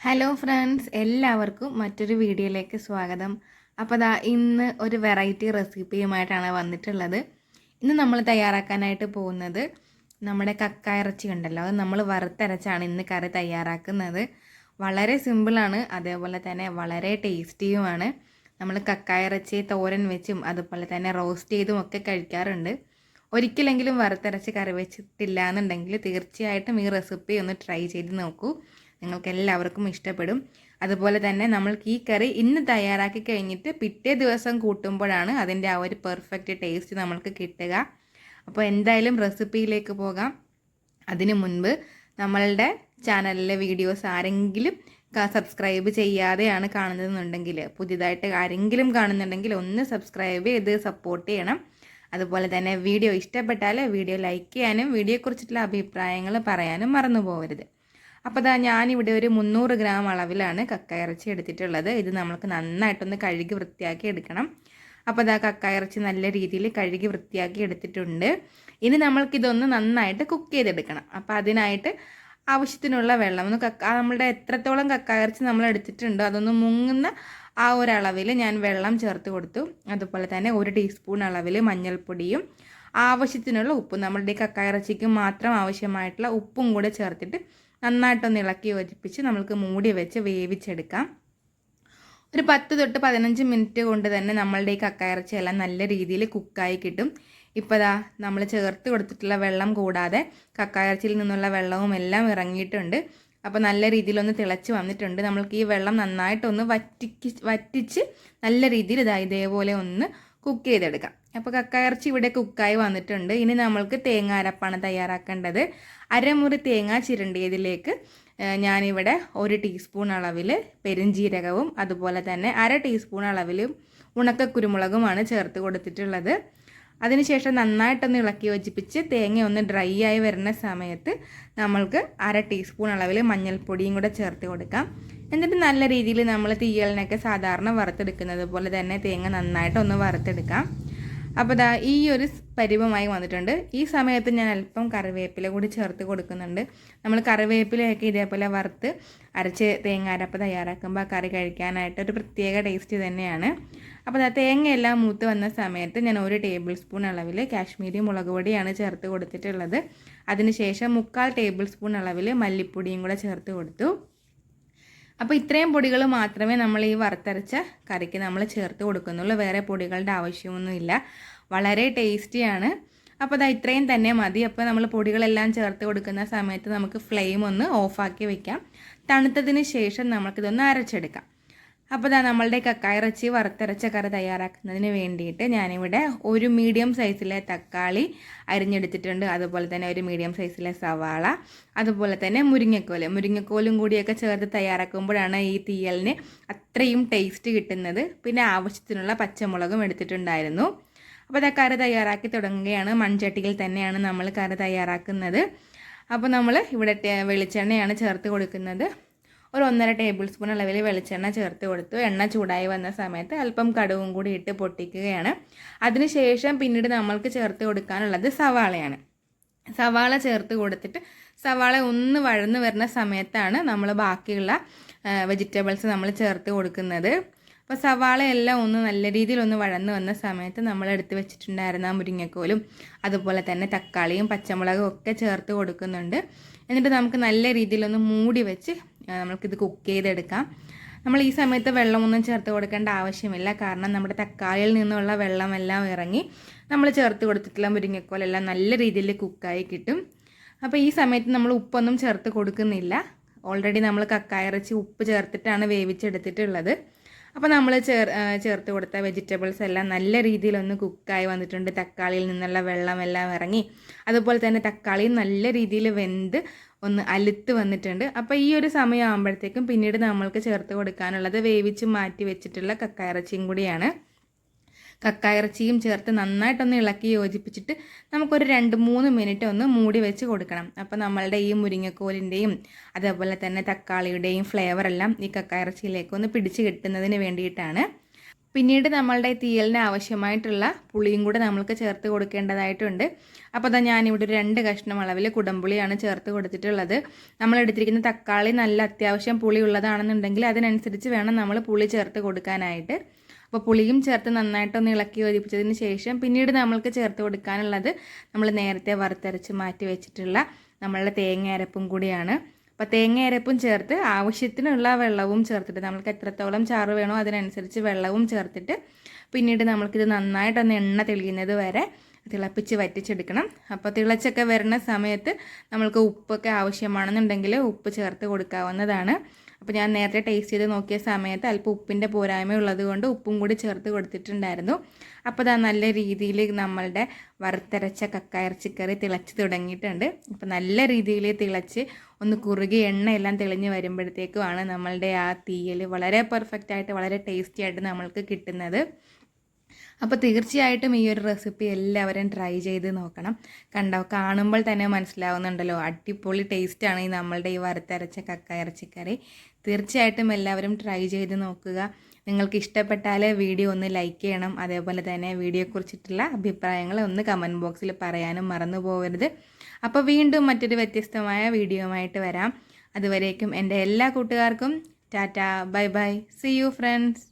Hello friends, എല്ലാവർക്കും മറ്റൊരു വീഡിയോയിലേക്ക് സ്വാഗതം. അപ്പോൾ ദാ ഇന്ന് ഒരു വെറൈറ്റി റെസിപ്പിയുമായിട്ടാണ് വന്നിട്ടുള്ളത്. ഇന്ന് നമ്മൾ തയ്യാറാക്കാനായിട്ട് പോകുന്നത് നമ്മുടെ കക്ക ഇറച്ചി ഉണ്ടല്ലോ, അത് നമ്മൾ വറുത്തരച്ചാണ് ഇന്ന് കറി തയ്യാറാക്കുന്നത്. വളരെ സിമ്പിളാണ്, അതേപോലെ തന്നെ വളരെ ടേസ്റ്റിയുമാണ്. നമ്മൾ കക്ക ഇറച്ചി തോരൻ വെച്ചും അതുപോലെ തന്നെ റോസ്റ്റ് ചെയ്തും ഒക്കെ കഴിക്കാറുണ്ട്. ഒരിക്കലെങ്കിലും വറുത്തരച്ച് കറി വെച്ചിട്ടില്ല എന്നുണ്ടെങ്കിൽ തീർച്ചയായിട്ടും ഈ റെസിപ്പി ഒന്ന് ട്രൈ ചെയ്ത് നോക്കൂ. നിങ്ങൾക്ക് എല്ലാവർക്കും ഇഷ്ടപ്പെടും. അതുപോലെ തന്നെ നമ്മൾക്ക് ഈ കറി ഇന്ന് തയ്യാറാക്കി കഴിഞ്ഞിട്ട് പിറ്റേ ദിവസം കൂട്ടുമ്പോഴാണ് അതിൻ്റെ ആ ഒരു പെർഫെക്റ്റ് ടേസ്റ്റ് നമ്മൾക്ക് കിട്ടുക. അപ്പോൾ എന്തായാലും റെസിപ്പിയിലേക്ക് പോകാം. അതിനു മുൻപ് നമ്മളുടെ ചാനലിലെ വീഡിയോസ് ആരെങ്കിലും സബ്സ്ക്രൈബ് ചെയ്യാതെയാണ് കാണുന്നതെന്നുണ്ടെങ്കിൽ, പുതിയതായിട്ട് ആരെങ്കിലും കാണുന്നുണ്ടെങ്കിൽ ഒന്ന് സബ്സ്ക്രൈബ് ചെയ്ത് സപ്പോർട്ട് ചെയ്യണം. അതുപോലെ തന്നെ വീഡിയോ ഇഷ്ടപ്പെട്ടാൽ വീഡിയോ ലൈക്ക് ചെയ്യാനും വീഡിയോയെക്കുറിച്ചിട്ടുള്ള അഭിപ്രായങ്ങൾ പറയാനും മറന്നു പോകരുത്. അപ്പോൾ ഞാനിവിടെ ഒരു 300 ഗ്രാം അളവിലാണ് കക്ക ഇറച്ചി എടുത്തിട്ടുള്ളത്. ഇത് നമുക്ക് നന്നായിട്ടൊന്ന് കഴുകി വൃത്തിയാക്കി എടുക്കണം. അപ്പോൾ കക്ക ഇറച്ചി നല്ല രീതിയിൽ കഴുകി വൃത്തിയാക്കി എടുത്തിട്ടുണ്ട്. ഇനി നമ്മൾക്കിതൊന്ന് നന്നായിട്ട് കുക്ക് ചെയ്തെടുക്കണം. അപ്പോൾ അതിനായിട്ട് ആവശ്യത്തിനുള്ള വെള്ളം നമ്മളുടെ എത്രത്തോളം കക്ക ഇറച്ചി നമ്മൾ എടുത്തിട്ടുണ്ടോ അതൊന്ന് മുങ്ങുന്ന ആ ഒരളവിൽ ഞാൻ വെള്ളം ചേർത്ത് കൊടുത്തു. അതുപോലെ തന്നെ 1 ടീസ്പൂൺ അളവിൽ മഞ്ഞൾപ്പൊടിയും ആവശ്യത്തിനുള്ള ഉപ്പും, നമ്മളുടെ കക്ക ഇറച്ചിക്ക് മാത്രം ആവശ്യമായിട്ടുള്ള ഉപ്പും കൂടെ ചേർത്തിട്ട് നന്നായിട്ടൊന്ന് ഇളക്കി യോജിപ്പിച്ച് നമുക്ക് മൂടി വെച്ച് വേവിച്ചെടുക്കാം. ഒരു 10 തൊട്ട് 15 മിനിറ്റ് കൊണ്ട് തന്നെ നമ്മളുടെ ഈ കക്ക ഇറച്ചി എല്ലാം നല്ല രീതിയിൽ കുക്കായി കിട്ടും. ഇപ്പോൾ നമ്മൾ ചേർത്ത് കൊടുത്തിട്ടുള്ള വെള്ളം കൂടാതെ കക്ക ഇറച്ചിയിൽ നിന്നുള്ള വെള്ളവും എല്ലാം ഇറങ്ങിയിട്ടുണ്ട്. അപ്പോൾ നല്ല രീതിയിലൊന്ന് തിളച്ച് വന്നിട്ടുണ്ട്. നമ്മൾക്ക് ഈ വെള്ളം നന്നായിട്ടൊന്ന് വറ്റിച്ച് നല്ല രീതിയിൽ ഇതേപോലെ ഒന്ന് കുക്ക് ചെയ്തെടുക്കാം. അപ്പോൾ കക്ക ഇറച്ചി ഇവിടെ കുക്കായി വന്നിട്ടുണ്ട്. ഇനി നമ്മൾക്ക് തേങ്ങ അരപ്പാണ് തയ്യാറാക്കേണ്ടത്. അരമുറി തേങ്ങ ചിരണ്ടിയതിലേക്ക് ഞാനിവിടെ 1 ടീസ്പൂൺ അളവിൽ പെരുംജീരകവും അതുപോലെ തന്നെ 1/2 ടീസ്പൂൺ അളവിൽ ഉണക്കക്കുരുമുളകുമാണ് ചേർത്ത് കൊടുത്തിട്ടുള്ളത്. അതിനുശേഷം നന്നായിട്ടൊന്ന് ഇളക്കി യോജിപ്പിച്ച് തേങ്ങ ഒന്ന് ഡ്രൈ ആയി വരുന്ന സമയത്ത് നമ്മൾക്ക് 1/2 ടീസ്പൂൺ അളവിൽ മഞ്ഞൾപ്പൊടിയും കൂടെ ചേർത്ത് കൊടുക്കാം. എന്നിട്ട് നല്ല രീതിയിൽ നമ്മൾ തീയലിനൊക്കെ സാധാരണ വറുത്തെടുക്കുന്നത് പോലെ തന്നെ തേങ്ങ നന്നായിട്ടൊന്ന് വറുത്തെടുക്കാം. അപ്പോൾ ഈ ഒരു പരിവമായി വന്നിട്ടുണ്ട്. ഈ സമയത്ത് ഞാൻ അല്പം കറിവേപ്പില കൂടി ചേർത്ത് കൊടുക്കുന്നുണ്ട്. നമ്മൾ കറിവേപ്പിലയൊക്കെ ഇതേപോലെ വറുത്ത് അരച്ച് തേങ്ങ അരപ്പ് തയ്യാറാക്കുമ്പോൾ കറി കഴിക്കാനായിട്ട് ഒരു പ്രത്യേക ടേസ്റ്റ് തന്നെയാണ്. അപ്പോൾ തേങ്ങയെല്ലാം മൂത്ത് വന്ന സമയത്ത് ഞാൻ 1 ടേബിൾ സ്പൂൺ അളവിൽ കാശ്മീരി മുളക് പൊടിയാണ് ചേർത്ത് കൊടുത്തിട്ടുള്ളത്. അതിനുശേഷം 3/4 ടേബിൾ സ്പൂൺ അളവിൽ മല്ലിപ്പൊടിയും കൂടെ ചേർത്ത് കൊടുത്തു. അപ്പോൾ ഇത്രയും പൊടികൾ മാത്രമേ നമ്മൾ ഈ വറുത്തരച്ച കറിക്ക് നമ്മൾ ചേർത്ത് കൊടുക്കുന്നുള്ളൂ. വേറെ പൊടികളുടെ ആവശ്യമൊന്നുമില്ല. വളരെ ടേസ്റ്റിയാണ്. അപ്പോൾ ഇത്രയും തന്നെ മതി. അപ്പോൾ നമ്മൾ പൊടികളെല്ലാം ചേർത്ത് കൊടുക്കുന്ന സമയത്ത് നമുക്ക് ഫ്ലെയിം ഒന്ന് ഓഫാക്കി വെക്കാം. തണുത്തതിന് ശേഷം നമുക്കിതൊന്ന് അരച്ചെടുക്കാം. അപ്പോൾ നമ്മളുടെ കക്ക ഇറച്ചി വറുത്തരച്ച കറി തയ്യാറാക്കുന്നതിന് വേണ്ടിയിട്ട് ഞാനിവിടെ 1 മീഡിയം സൈസിലെ തക്കാളി അരിഞ്ഞെടുത്തിട്ടുണ്ട്. അതുപോലെ തന്നെ 1 മീഡിയം സൈസിലെ സവാള, അതുപോലെ തന്നെ മുരിങ്ങക്കോലും കൂടിയൊക്കെ ചേർത്ത് തയ്യാറാക്കുമ്പോഴാണ് ഈ തീയലിന് അത്രയും ടേസ്റ്റ് കിട്ടുന്നത്. പിന്നെ ആവശ്യത്തിനുള്ള പച്ചമുളകും എടുത്തിട്ടുണ്ടായിരുന്നു. അപ്പോൾ കറി തയ്യാറാക്കി തുടങ്ങുകയാണ്. മൺചട്ടിയിൽ തന്നെയാണ് നമ്മൾ കറി തയ്യാറാക്കുന്നത്. അപ്പോൾ നമ്മൾ ഇവിടെ വെളിച്ചെണ്ണയാണ് ചേർത്ത് കൊടുക്കുന്നത്. ഒരു 1.5 ടേബിൾ സ്പൂൺ അളവിൽ വെളിച്ചെണ്ണ ചേർത്ത് കൊടുത്തു. എണ്ണ ചൂടായി വന്ന സമയത്ത് അല്പം കടുവും കൂടി ഇട്ട് പൊട്ടിക്കുകയാണ്. അതിനുശേഷം പിന്നീട് നമ്മൾക്ക് ചേർത്ത് കൊടുക്കാനുള്ളത് സവാളയാണ്. സവാള ചേർത്ത് കൊടുത്തിട്ട് സവാള ഒന്ന് വഴന്ന് വരുന്ന സമയത്താണ് നമ്മൾ ബാക്കിയുള്ള വെജിറ്റബിൾസ് നമ്മൾ ചേർത്ത് കൊടുക്കുന്നത്. അപ്പോൾ സവാളയെല്ലാം ഒന്ന് നല്ല രീതിയിൽ ഒന്ന് വഴന്ന് വന്ന സമയത്ത് നമ്മൾ എടുത്ത് വെച്ചിട്ടുണ്ടായിരുന്ന മുരിങ്ങക്കോലും അതുപോലെ തന്നെ തക്കാളിയും പച്ചമുളകും ഒക്കെ ചേർത്ത് കൊടുക്കുന്നുണ്ട്. എന്നിട്ട് നമുക്ക് നല്ല രീതിയിലൊന്ന് മൂടി വെച്ച് നമുക്കിത് കുക്ക് ചെയ്തെടുക്കാം. നമ്മൾ ഈ സമയത്ത് വെള്ളമൊന്നും ചേർത്ത് കൊടുക്കേണ്ട ആവശ്യമില്ല. കാരണം നമ്മുടെ തക്കാളിയിൽ നിന്നുള്ള വെള്ളമെല്ലാം ഇറങ്ങി നമ്മൾ ചേർത്ത് കൊടുത്തിട്ടുള്ള മുരിങ്ങക്കോലെല്ലാം നല്ല രീതിയിൽ കുക്കായി കിട്ടും. അപ്പോൾ ഈ സമയത്ത് നമ്മൾ ഉപ്പൊന്നും ചേർത്ത് കൊടുക്കുന്നില്ല. ഓൾറെഡി നമ്മൾ കക്ക ഇറച്ചി ഉപ്പ് ചേർത്തിട്ടാണ് വേവിച്ചെടുത്തിട്ടുള്ളത്. അപ്പോൾ നമ്മൾ ചേർത്ത് കൊടുത്ത വെജിറ്റബിൾസ് എല്ലാം നല്ല രീതിയിലൊന്ന് കുക്കായി വന്നിട്ടുണ്ട്. തക്കാളിയിൽ നിന്നുള്ള വെള്ളമെല്ലാം ഇറങ്ങി അതുപോലെ തന്നെ തക്കാളി നല്ല രീതിയിൽ വെന്ത് ഒന്ന് അലുത്ത് വന്നിട്ടുണ്ട്. അപ്പോൾ ഈ ഒരു സമയം ആകുമ്പോഴത്തേക്കും പിന്നീട് നമ്മൾക്ക് ചേർത്ത് കൊടുക്കാനുള്ളത് വേവിച്ച് മാറ്റി വെച്ചിട്ടുള്ള കക്ക ഇറച്ചിയും കൂടിയാണ്. കക്ക ഇറച്ചിയും ചേർത്ത് നന്നായിട്ടൊന്ന് ഇളക്കി യോജിപ്പിച്ചിട്ട് നമുക്കൊരു 2-3 മിനിറ്റ് ഒന്ന് മൂടി വെച്ച് കൊടുക്കണം. അപ്പോൾ നമ്മളുടെ ഈ മുരിങ്ങക്കോലിൻ്റെയും അതേപോലെ തന്നെ തക്കാളിയുടെയും ഫ്ലേവറെല്ലാം ഈ കക്ക ഇറച്ചിയിലേക്ക് ഒന്ന് പിടിച്ച് കിട്ടുന്നതിന് വേണ്ടിയിട്ടാണ്. പിന്നീട് നമ്മളുടെ തീയലിന് ആവശ്യമായിട്ടുള്ള പുളിയും കൂടെ നമ്മൾക്ക് ചേർത്ത് കൊടുക്കേണ്ടതായിട്ടുണ്ട്. അപ്പോൾ അതാ ഞാനിവിടെ ഒരു 2 കഷ്ണം അളവിൽ കുടംപുളിയാണ് ചേർത്ത് കൊടുത്തിട്ടുള്ളത്. നമ്മൾ എടുത്തിരിക്കുന്ന തക്കാളി നല്ല അത്യാവശ്യം പുളി ഉള്ളതാണെന്നുണ്ടെങ്കിൽ അതിനനുസരിച്ച് വേണം നമ്മൾ പുളി ചേർത്ത് കൊടുക്കാനായിട്ട്. അപ്പോൾ പുളിയും ചേർത്ത് നന്നായിട്ടൊന്ന് ഇളക്കി യോജിപ്പിച്ചതിന് ശേഷം പിന്നീട് നമ്മൾക്ക് ചേർത്ത് കൊടുക്കാനുള്ളത് നമ്മൾ നേരത്തെ വറുത്തരച്ച് മാറ്റി വെച്ചിട്ടുള്ള നമ്മളുടെ തേങ്ങ അരപ്പും കൂടിയാണ്. അപ്പോൾ തേങ്ങ അരപ്പും ചേർത്ത് ആവശ്യത്തിനുള്ള വെള്ളവും ചേർത്തിട്ട് നമ്മൾക്ക് എത്രത്തോളം ചാറ് വേണോ അതിനനുസരിച്ച് വെള്ളവും ചേർത്തിട്ട് പിന്നീട് നമ്മൾക്കിത് നന്നായിട്ടൊന്ന് എണ്ണ തെളിയുന്നത് വരെ തിളപ്പിച്ച് വറ്റിച്ചെടുക്കണം. അപ്പോൾ തിളച്ചൊക്കെ വരുന്ന സമയത്ത് നമ്മൾക്ക് ഉപ്പൊക്കെ ആവശ്യമാണെന്നുണ്ടെങ്കിൽ ഉപ്പ് ചേർത്ത് കൊടുക്കാവുന്നതാണ്. അപ്പോൾ ഞാൻ നേരത്തെ ടേസ്റ്റ് ചെയ്ത് നോക്കിയ സമയത്ത് അല്പം ഉപ്പിൻ്റെ പോരായ്മ ഉള്ളത് കൊണ്ട് ഉപ്പും കൂടി ചേർത്ത് കൊടുത്തിട്ടുണ്ടായിരുന്നു. അപ്പോൾ അത് നല്ല രീതിയിൽ നമ്മളുടെ വറുത്തരച്ച കക്കായിറച്ചിക്കറി തിളച്ച് തുടങ്ങിയിട്ടുണ്ട്. അപ്പോൾ നല്ല രീതിയിൽ തിളച്ച് ഒന്ന് കുറുകി എണ്ണയെല്ലാം തെളിഞ്ഞ് വരുമ്പോഴത്തേക്കുമാണ് നമ്മളുടെ ആ തീയൽ വളരെ പെർഫെക്റ്റ് ആയിട്ട് വളരെ ടേസ്റ്റി ആയിട്ട് നമ്മൾക്ക് കിട്ടുന്നത്. അപ്പോൾ തീർച്ചയായിട്ടും ഈ ഒരു റെസിപ്പി എല്ലാവരും ട്രൈ ചെയ്ത് നോക്കണം. കണ്ടോ, കാണുമ്പോൾ തന്നെ മനസ്സിലാവുന്നുണ്ടല്ലോ അടിപൊളി ടേസ്റ്റാണ് ഈ നമ്മളുടെ ഈ വറുത്തരച്ച കക്കായിറച്ചിക്കറി. തീർച്ചയായിട്ടും എല്ലാവരും ട്രൈ ചെയ്ത് നോക്കുക. നിങ്ങൾക്ക് ഇഷ്ടപ്പെട്ടാൽ വീഡിയോ ഒന്ന് ലൈക്ക് ചെയ്യണം. അതേപോലെ തന്നെ വീഡിയോയെക്കുറിച്ചിട്ടുള്ള അഭിപ്രായങ്ങൾ ഒന്ന് കമൻറ്റ് ബോക്സിൽ പറയാനും മറന്നു പോകരുത്. അപ്പോൾ വീണ്ടും മറ്റൊരു വ്യത്യസ്തമായ വീഡിയോയുമായിട്ട് വരാം. അതുവരേക്കും എൻ്റെ എല്ലാ കൂട്ടുകാർക്കും tata, bye bye, see you friends.